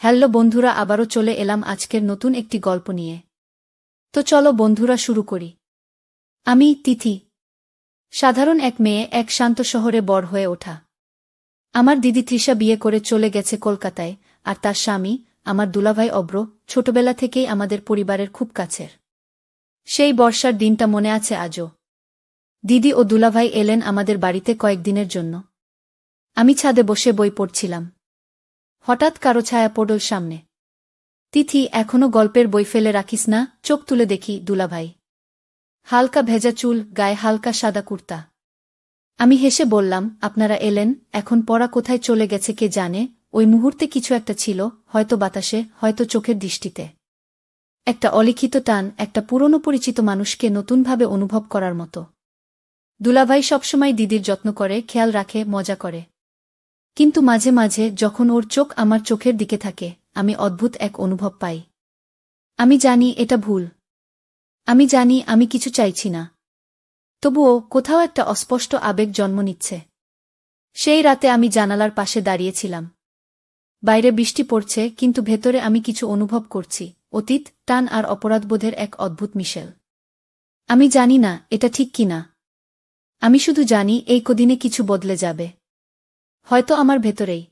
Hello বন্ধুরা, আবারও চলে এলাম আজকের নতুন একটি গল্প নিয়ে। তো চলো বন্ধুরা, শুরু করি। আমি তিথি, সাধারণ এক মেয়ে, এক শান্ত শহরে বড় হয়ে ওঠা। আমার দিদি তৃষা বিয়ে করে চলে গেছে কলকাতায়, আর তার স্বামী, আমার দুলাভাই অব্র, ছোটবেলা থেকেই আমাদের পরিবারের খুব কাছের। সেই বর্ষার দিনটা মনে আছে আজও। দিদি ও দুলাভাই এলেন আমাদের বাড়িতে কয়েকদিনের জন্য। আমি ছাদে বসে বই পড়ছিলাম। হঠাৎ কারো ছায়া পড়ল সামনে। তিথি, এখনো গল্পের বই ফেলে রাখিস না? চোখ তুলে দেখি দুলাভাই। হালকা ভেজা চুল, গায়ে হালকা সাদা কুর্তা। আমি হেসে বললাম, আপনারা এলেন, এখন পড়া কোথায় চলে গেছে কে জানে। ওই মুহূর্তে কিছু একটা ছিল, হয়তো বাতাসে, হয়তো চোখের দৃষ্টিতে। একটা অলিখিত টান, একটা পুরনো পরিচিত মানুষকে নতুনভাবে অনুভব করার মতো। দুলাভাই সবসময় দিদির যত্ন করে, খেয়াল রাখে, মজা করে। কিন্তু মাঝে মাঝে যখন ওর চোখ আমার চোখের দিকে থাকে, আমি অদ্ভুত এক অনুভব পাই। আমি জানি এটা ভুল। আমি জানি আমি কিছু চাইছি না। তবুও কোথাও একটা অস্পষ্ট আবেগ জন্ম নিচ্ছে। সেই রাতে আমি জানালার পাশে দাঁড়িয়েছিলাম। বাইরে বৃষ্টি পড়ছে, কিন্তু ভেতরে আমি কিছু অনুভব করছি, অতীত, টান আর অপরাধবোধের এক অদ্ভুত মিশেল। আমি জানি না এটা ঠিক কিনা। আমি শুধু জানি এই কদিনে কিছু বদলে যাবে। হয়তো আমার ভেতরেই।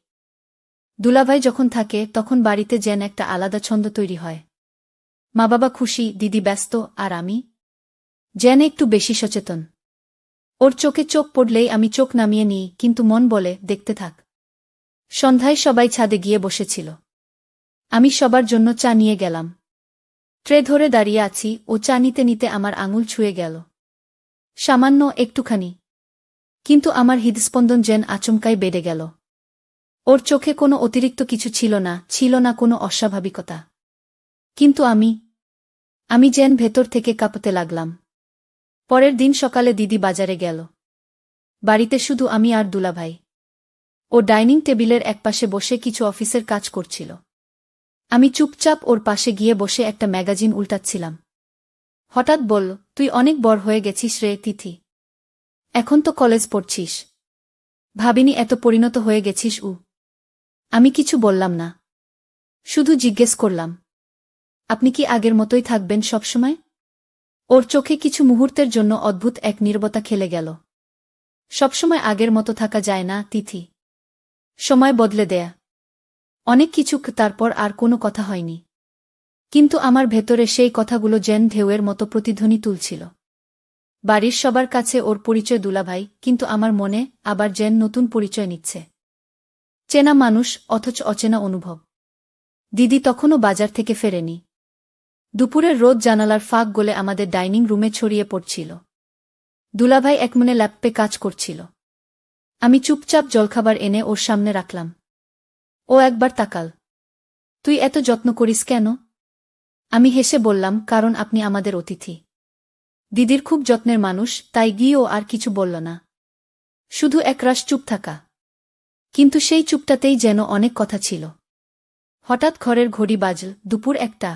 দুলাভাই যখন থাকে তখন বাড়িতে যেন একটা আলাদা ছন্দ তৈরি হয়। মা বাবা খুশি, দিদি ব্যস্ত, আর আমি যেন একটু বেশি সচেতন। ওর চোখে চোখ পড়লেই আমি চোখ নামিয়ে নিই, কিন্তু মন বলে, দেখতে থাক। সন্ধ্যায় সবাই ছাদে গিয়ে বসেছিল। আমি সবার জন্য চা নিয়ে গেলাম। ট্রে ধরে দাঁড়িয়ে আছি, ও চা নিতে নিতে আমার আঙুল ছুঁয়ে গেল। সামান্য, একটুখানি। কিন্তু আমার হৃদস্পন্দন যেন আচমকাই বেড়ে গেল। ওর চোখে কোনো অতিরিক্ত কিছু ছিল না, ছিল না কোনো অস্বাভাবিকতা। কিন্তু আমি যেন ভেতর থেকে কাঁপতে লাগলাম। পরের দিন সকালে দিদি বাজারে গেল। বাড়িতে শুধু আমি আর দুলাভাই। ও ডাইনিং টেবিলের একপাশে বসে কিছু অফিসের কাজ করছিল। আমি চুপচাপ ওর পাশে গিয়ে বসে একটা ম্যাগাজিন উল্টাচ্ছিলাম। হঠাৎ বলল, তুই অনেক বড় হয়ে গেছিস রে তিথি। এখন তো কলেজ পড়ছিস। ভাবিনি এত পরিণত হয়ে গেছিস। আমি কিছু বললাম না। শুধু জিজ্ঞেস করলাম, আপনি কি আগের মতোই থাকবেন সবসময়? ওর চোখে কিছু মুহূর্তের জন্য অদ্ভুত এক নীরবতা খেলে গেল। সবসময় আগের মতো থাকা যায় না তিথি। সময় বদলে দেয়া অনেক কিছু। তারপর আর কোনো কথা হয়নি। কিন্তু আমার ভেতরে সেই কথাগুলো যেন ঢেউয়ের মতো প্রতিধ্বনি তুলছিল। বাড়ির সবার কাছে ওর পরিচয় দুলাভাই, কিন্তু আমার মনে আবার যেন নতুন পরিচয় নিচ্ছে। চেনা মানুষ, অথচ অচেনা অনুভব। দিদি তখনও বাজার থেকে ফেরেনি। দুপুরের রোদ জানালার ফাঁক গলে আমাদের ডাইনিং রুমে ছড়িয়ে পড়ছিল। দুলাভাই একমনে ল্যাপটপে কাজ করছিল। আমি চুপচাপ জলখাবার এনে ওর সামনে রাখলাম। ও একবার তাকাল। তুই এত যত্ন করিস কেন? আমি হেসে বললাম, কারণ আপনি আমাদের অতিথি। দিদির খুব যত্নের মানুষ, তাই গিয়েও আর কিছু বলল না। শুধু একরাশ চুপ থাকা। কিন্তু সেই চুপটাতেই যেন অনেক কথা ছিল। হঠাৎ ঘরের ঘড়ি বাজল, দুপুর 1টা।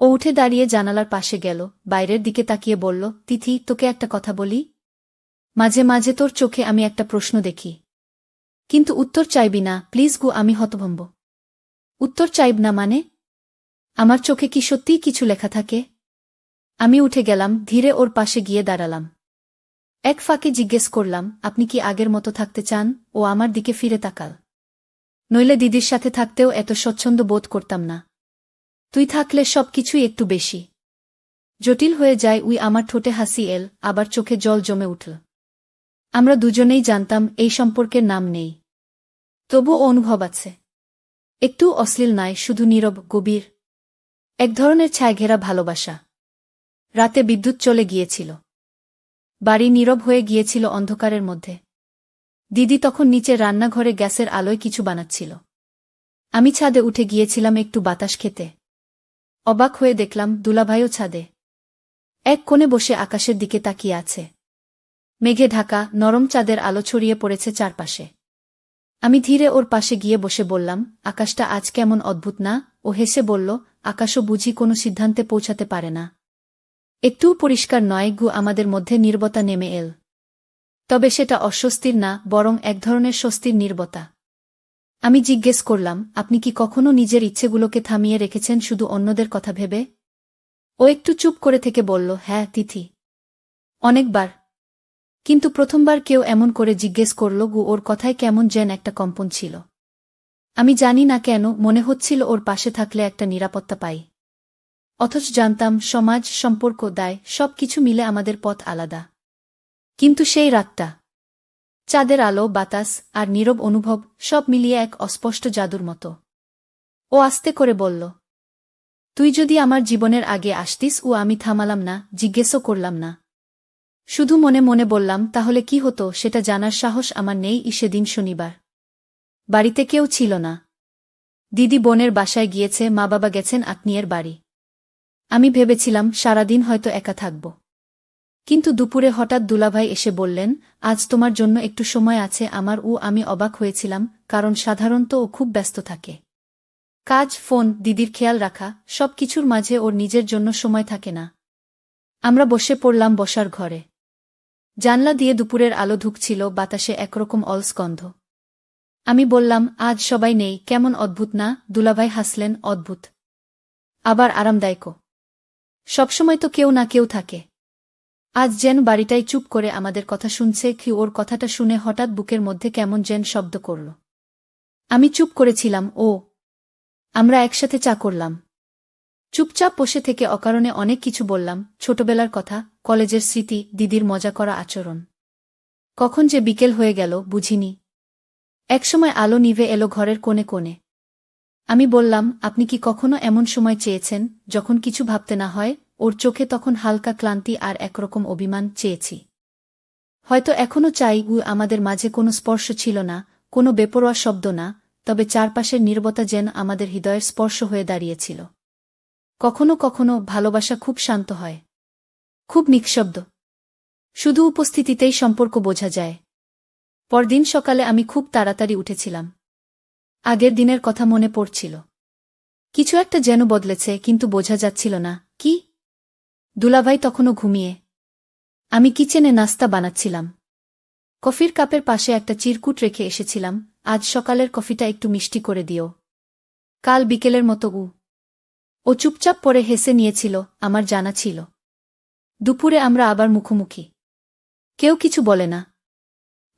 ও উঠে দাঁড়িয়ে জানালার পাশে গেল, বাইরের দিকে তাকিয়ে বলল, তিথি, তোকে একটা কথা বলি। মাঝে মাঝে তোর চোখে আমি একটা প্রশ্ন দেখি। কিন্তু উত্তর চাইবি না, প্লিজ গো। আমি হতভম্ব। উত্তর চাইব না মানে? আমার চোখে কি সত্যিই কিছু লেখা থাকে? আমি উঠে গেলাম, ধীরে ওর পাশে গিয়ে দাঁড়ালাম। এক ফাঁকে জিজ্ঞেস করলাম, আপনি কি আগের মতো থাকতে চান? ও আমার দিকে ফিরে তাকাল। নইলে দিদির সাথে থাকতেও এত স্বচ্ছন্দ বোধ করতাম না। তুই থাকলে সবকিছুই একটু বেশি জটিল হয়ে যায়। আমার ঠোঁটে হাসি এল, আবার চোখে জল জমে উঠল। আমরা দুজনেই জানতাম এই সম্পর্কের নাম নেই। তবুও অনুভব আছে। একটু অশ্লীল নয়, শুধু নীরব, গভীর। এক ধরনের ছায়াঘেরা ভালোবাসা। রাতে বিদ্যুৎ চলে গিয়েছিল। বাড়ি নীরব হয়ে গিয়েছিল অন্ধকারের মধ্যে। দিদি তখন নিচে রান্নাঘরে গ্যাসের আলোয় কিছু বানাচ্ছিল। আমি ছাদে উঠে গিয়েছিলাম একটু বাতাস খেতে। অবাক হয়ে দেখলাম দুলাভাইও ছাদে এক কোণে বসে আকাশের দিকে তাকিয়ে আছে। মেঘে ঢাকা, নরম চাঁদের আলো ছড়িয়ে পড়েছে চারপাশে। আমি ধীরে ওর পাশে গিয়ে বসে বললাম, আকাশটা আজ কেমন অদ্ভুত না? ও হেসে বলল, আকাশও বুঝি কোনো সিদ্ধান্তে পৌঁছাতে পারে না। একটুও পরিষ্কার নয়। আমাদের মধ্যে নীরবতা নেমে এল। তবে সেটা অস্বস্তির না, বরং এক ধরনের স্বস্তির নীরবতা। আমি জিজ্ঞেস করলাম, আপনি কি কখনো নিজের ইচ্ছেগুলোকে থামিয়ে রেখেছেন শুধু অন্যদের কথা ভেবে? ও একটু চুপ করে থেকে বলল, হ্যাঁ তিথি, অনেকবার। কিন্তু প্রথমবার কেউ এমন করে জিজ্ঞেস করল ওর কথায় কেমন যেন একটা কম্পন ছিল। আমি জানি না কেন মনে হচ্ছিল ওর পাশে থাকলে একটা নিরাপত্তা পাই। অথচ জানতাম সমাজ, সম্পর্ক, দায় সবকিছু মিলে আমাদের পথ আলাদা। কিন্তু সেই রাতটা, চাঁদের আলো, বাতাস আর নীরব অনুভব সব মিলিয়ে এক অস্পষ্ট জাদুর মতো। ও আস্তে করে বলল, তুই যদি আমার জীবনের আগে আসতিস। আমি থামালাম না, জিজ্ঞেসও করলাম না। শুধু মনে মনে বললাম, তাহলে কি হতো সেটা জানার সাহস আমার নেই। সেদিন শনিবার। বাড়িতে কেউ ছিল না। দিদি বোনের বাসায় গিয়েছে, মা বাবা গেছেন আত্মীয়ের বাড়ি। আমি ভেবেছিলাম সারাদিন হয়তো একা থাকব। কিন্তু দুপুরে হঠাৎ দুলাভাই এসে বললেন, আজ তোমার জন্য একটু সময় আছে আমার। আমি অবাক হয়েছিলাম, কারণ সাধারণত ও খুব ব্যস্ত থাকে। কাজ, ফোন, দিদির খেয়াল রাখা সব কিছুর মাঝে ওর নিজের জন্য সময় থাকে না। আমরা বসে পড়লাম বসার ঘরে। জানলা দিয়ে দুপুরের আলো ঢুকছিল, বাতাসে একরকম অলস গন্ধ। আমি বললাম, আজ সবাই নেই, কেমন অদ্ভুত না? দুলাভাই হাসলেন, অদ্ভুত আবার আরামদায়কও। সবসময় তো কেউ না কেউ থাকে। আজ যেন বাড়িটাই চুপ করে আমাদের কথা শুনছে। ওর কথাটা শুনে হঠাৎ বুকের মধ্যে কেমন যেন শব্দ করল। আমি চুপ করেছিলাম। আমরা একসাথে চা করলাম। চুপচাপ বসে থেকে অকারণে অনেক কিছু বললাম, ছোটবেলার কথা, কলেজের স্মৃতি, দিদির মজা করা আচরণ। কখন যে বিকেল হয়ে গেল বুঝিনি। একসময় আলো নিভে এলো ঘরের কোণে কোণে। আমি বললাম, আপনি কি কখনো এমন সময় চেয়েছেন যখন কিছু ভাবতে না হয়? ওর চোখে তখন হালকা ক্লান্তি আর একরকম অভিমান। চেয়েছি, হয়তো এখনো চাই। আমাদের মাঝে কোনো স্পর্শ ছিল না, কোনো বেপরোয়া শব্দ না, তবে চারপাশের নীরবতা যেন আমাদের হৃদয়ের স্পর্শ হয়ে দাঁড়িয়েছিল। কখনো কখনো ভালোবাসা খুব শান্ত হয়, খুব নিঃশব্দ। শুধু উপস্থিতিতেই সম্পর্ক বোঝা যায়। পরদিন সকালে আমি খুব তাড়াতাড়ি উঠেছিলাম। আগের দিনের কথা মনে পড়ছিল। কিছু একটা যেন বদলেছে, কিন্তু বোঝা যাচ্ছিল না কি। দুলাভাই তখনও ঘুমিয়ে। আমি কিচেনে নাস্তা বানাচ্ছিলাম। কফির কাপের পাশে একটা চিরকুট রেখে এসেছিলাম, আজ সকালের কফিটা একটু মিষ্টি করে দিও, কাল বিকেলের মতো। ও চুপচাপ পড়ে হেসে নিয়েছিল, আমার জানা ছিল। দুপুরে আমরা আবার মুখোমুখি। কেউ কিছু বলে না।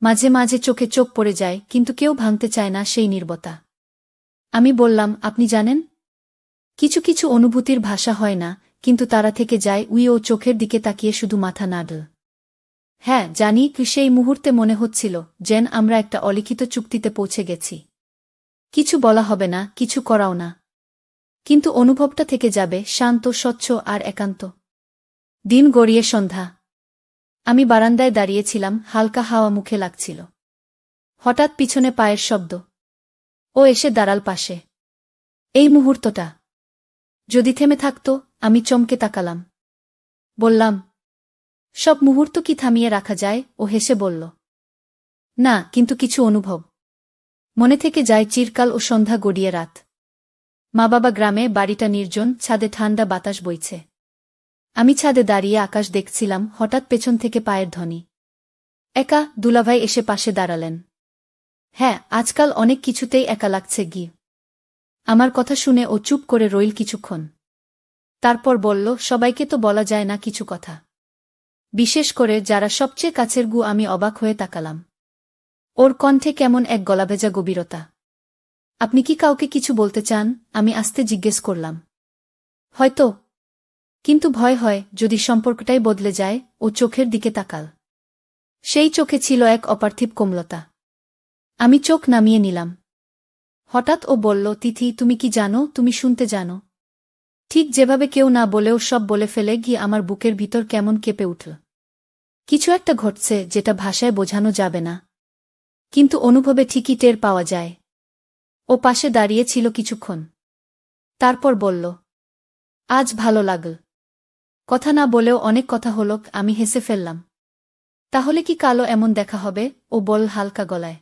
মাঝে মাঝে চোখে চোখ পড়ে যায়, কিন্তু কেউ ভাঙতে চায় না সেই নীরবতা। আমি বললাম, আপনি জানেন, কিছু কিছু অনুভূতির ভাষা হয় না, কিন্তু তারা থেকে যায়। ও চোখের দিকে তাকিয়ে শুধু মাথা নাড়ল। হ্যাঁ জানি। সেই মুহূর্তে মনে হচ্ছিল যেন আমরা একটা অলিখিত চুক্তিতে পৌঁছে গেছি। কিছু বলা হবে না, কিছু করাও না, কিন্তু অনুভবটা থেকে যাবে, শান্ত, স্বচ্ছ আর একান্ত। দিন গড়িয়ে সন্ধ্যা। আমি বারান্দায় দাঁড়িয়েছিলাম, হালকা হাওয়া মুখে লাগছিল। হঠাৎ পিছনে পায়ের শব্দ। ও এসে দাঁড়াল পাশে। এই মুহূর্তটা যদি থেমে থাকত। আমি চমকে তাকালাম। বললাম, সব মুহূর্ত কি থামিয়ে রাখা যায়? ও হেসে বলল, না, কিন্তু কিছু অনুভব মনে থেকে যায় চিরকাল। ও সন্ধ্যা গড়িয়ে রাত। মা বাবা গ্রামে, বাড়িটা নির্জন, ছাদে ঠান্ডা বাতাস বইছে। আমি ছাদে দাঁড়িয়ে আকাশ দেখছিলাম, হঠাৎ পেছন থেকে পায়ের ধ্বনি। একা। দুলাভাই এসে পাশে দাঁড়ালেন। হ্যাঁ, আজকাল অনেক কিছুতেই একা লাগছে গি। আমার কথা শুনে ও চুপ করে রইল কিছুক্ষণ। তারপর বলল, সবাইকে তো বলা যায় না কিছু কথা, বিশেষ করে যারা সবচেয়ে কাছের। আমি অবাক হয়ে তাকালাম। ওর কণ্ঠে কেমন এক গলাভেজা গভীরতা। আপনি কি কাউকে কিছু বলতে চান? আমি আস্তে জিজ্ঞেস করলাম। হয়তো, কিন্তু ভয় হয় যদি সম্পর্কটাই বদলে যায়। ও চোখের দিকে তাকাল। সেই চোখে ছিল এক অপার্থিব কোমলতা। আমি চোখ নামিয়ে নিলাম। হঠাৎ ও বলল, তিথি, তুমি কি জানো, তুমি শুনতে জানো? ঠিক যেভাবে কেউ না বলেও সব বলে ফেলে। আমার বুকের ভিতর কেমন কেঁপে উঠল। কিছু একটা ঘটছে যেটা ভাষায় বোঝানো যাবে না, কিন্তু অনুভবে ঠিকই টের পাওয়া যায়। ও পাশে দাঁড়িয়ে ছিল কিছুক্ষণ। তারপর বলল, আজ ভালো লাগল। কথা না বলেও অনেক কথা হল। আমি হেসে ফেললাম। তাহলে কি কালও এমন দেখা হবে? ও বল হালকা গলায়।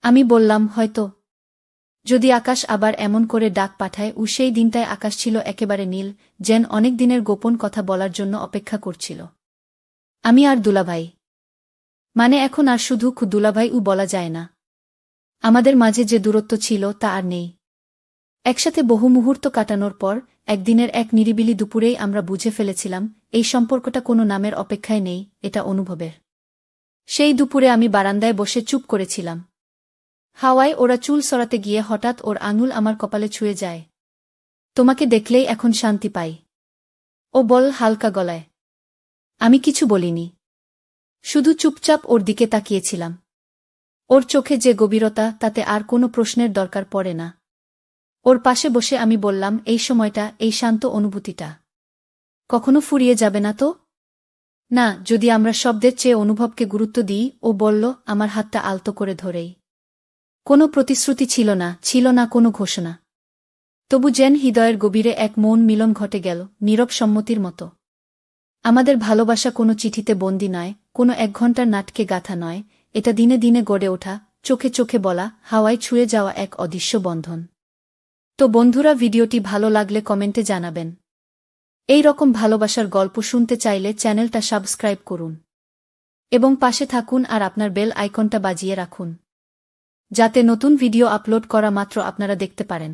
আমি বললাম, হয়তো, যদি আকাশ আবার এমন করে ডাক পাঠায়। সেই দিনটায় আকাশ ছিল একেবারে নীল, যেন অনেক দিনের গোপন কথা বলার জন্য অপেক্ষা করছিল। আমি আর দুলাভাই, মানে এখন আর শুধু দুলাভাই বলা যায় না। আমাদের মাঝে যে দূরত্ব ছিল তা আর নেই। একসাথে বহু মুহূর্ত কাটানোর পর একদিনের এক নিরিবিলি দুপুরেই আমরা বুঝে ফেলেছিলাম এই সম্পর্কটা কোনো নামের অপেক্ষায় নেই, এটা অনুভবের। সেই দুপুরে আমি বারান্দায় বসে চুপ করেছিলাম। হাওয়ায় ওরা চুল সরাতে গিয়ে হঠাৎ ওর আঙুল আমার কপালে ছুঁয়ে যায়। তোমাকে দেখলেই এখন শান্তি পাই, ও বল হালকা গলায়। আমি কিছু বলিনি, শুধু চুপচাপ ওর দিকে তাকিয়েছিলাম। ওর চোখে যে গভীরতা, তাতে আর কোনো প্রশ্নের দরকার পড়ে না। ওর পাশে বসে আমি বললাম, এই সময়টা, এই শান্ত অনুভূতিটা কখনো ফুরিয়ে যাবে না তো? না, যদি আমরা শব্দের চেয়ে অনুভবকে গুরুত্ব দিই। ও বলল, আমার হাতটা আলতো করে ধরেই। কোনো প্রতিশ্রুতি ছিল না, ছিল না কোনো ঘোষণা। তবু যেন হৃদয়ের গভীরে এক মৌন মিলন ঘটে গেল, নীরব সম্মতির মতো। আমাদের ভালোবাসা কোনো চিঠিতে বন্দী নয়, কোনো 1 ঘণ্টার নাটকে গাথা নয়, এটা দিনে দিনে গড়ে ওঠা, চোখে চোখে বলা, হাওয়ায় ছুঁয়ে যাওয়া এক অদৃশ্য বন্ধন। তো বন্ধুরা, ভিডিওটি ভালো লাগলে কমেন্টে জানাবেন। এই রকম ভালোবাসার গল্প শুনতে চাইলে চ্যানেলটা সাবস্ক্রাইব করুন এবং পাশে থাকুন আর আপনার বেল আইকনটা বাজিয়ে রাখুন, যাতে নতুন ভিডিও আপলোড করা মাত্র আপনারা দেখতে পারেন।